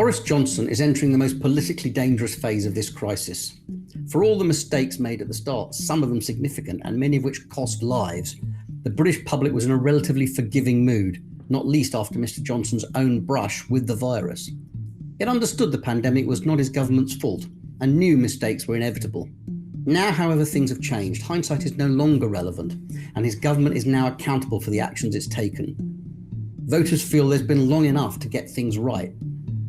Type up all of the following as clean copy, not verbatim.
Boris Johnson is entering the most politically dangerous phase of this crisis. For all the mistakes made at the start, some of them significant and many of which cost lives, the British public was in a relatively forgiving mood, not least after Mr. Johnson's own brush with the virus. It understood the pandemic was not his government's fault and knew mistakes were inevitable. Now, however, things have changed. Hindsight is no longer relevant, and his government is now accountable for the actions it's taken. Voters feel there's been long enough to get things right.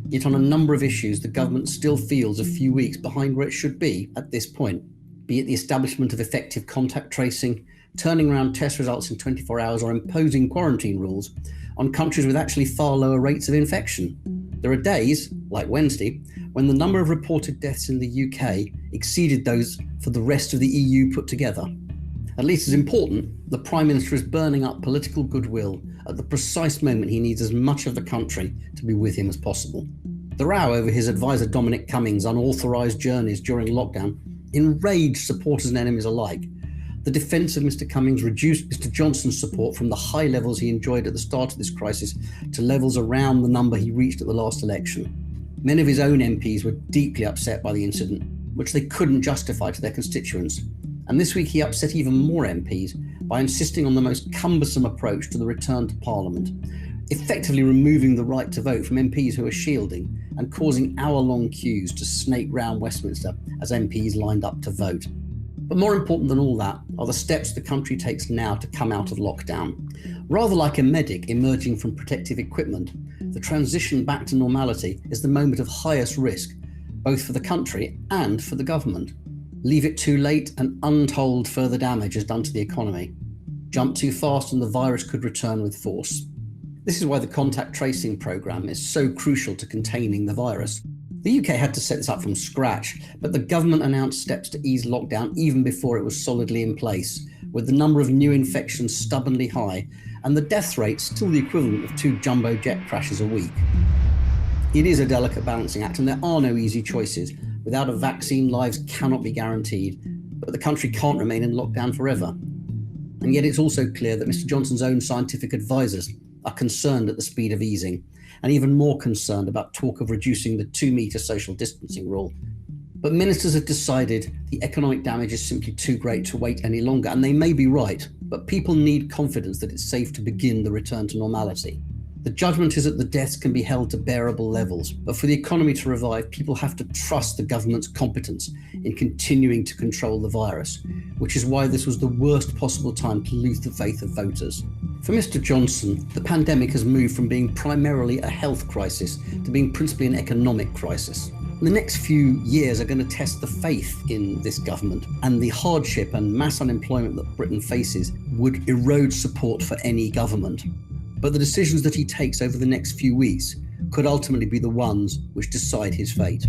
Yet on a number of issues, the government still feels a few weeks behind where it should be at this point, be it the establishment of effective contact tracing, turning around test results in 24 hours, or imposing quarantine rules on countries with actually far lower rates of infection. There are days, like Wednesday, when the number of reported deaths in the UK exceeded those for the rest of the EU put together. At least as important, the Prime Minister is burning up political goodwill at the precise moment he needs as much of the country to be with him as possible. The row over his advisor Dominic Cummings' unauthorised journeys during lockdown enraged supporters and enemies alike. The defence of Mr. Cummings reduced Mr. Johnson's support from the high levels he enjoyed at the start of this crisis to levels around the number he reached at the last election. Many of his own MPs were deeply upset by the incident, which they couldn't justify to their constituents. And this week he upset even more MPs by insisting on the most cumbersome approach to the return to Parliament, effectively removing the right to vote from MPs who are shielding and causing hour-long queues to snake round Westminster as MPs lined up to vote. But more important than all that are the steps the country takes now to come out of lockdown. Rather like a medic emerging from protective equipment, the transition back to normality is the moment of highest risk, both for the country and for the government. Leave it too late and untold further damage is done to the economy. Jump too fast and the virus could return with force. This is why the contact tracing programme is so crucial to containing the virus. The UK had to set this up from scratch, but the government announced steps to ease lockdown even before it was solidly in place, with the number of new infections stubbornly high and the death rate still the equivalent of 2 jumbo jet crashes a week. It is a delicate balancing act and there are no easy choices. Without a vaccine, lives cannot be guaranteed, but the country can't remain in lockdown forever. And yet it's also clear that Mr. Johnson's own scientific advisors are concerned at the speed of easing, and even more concerned about talk of reducing the 2-metre social distancing rule. But ministers have decided the economic damage is simply too great to wait any longer, and they may be right, but people need confidence that it's safe to begin the return to normality. The judgment is that the deaths can be held to bearable levels, but for the economy to revive, people have to trust the government's competence in continuing to control the virus, which is why this was the worst possible time to lose the faith of voters. For Mr. Johnson, the pandemic has moved from being primarily a health crisis to being principally an economic crisis. The next few years are going to test the faith in this government, and the hardship and mass unemployment that Britain faces would erode support for any government. But the decisions that he takes over the next few weeks could ultimately be the ones which decide his fate.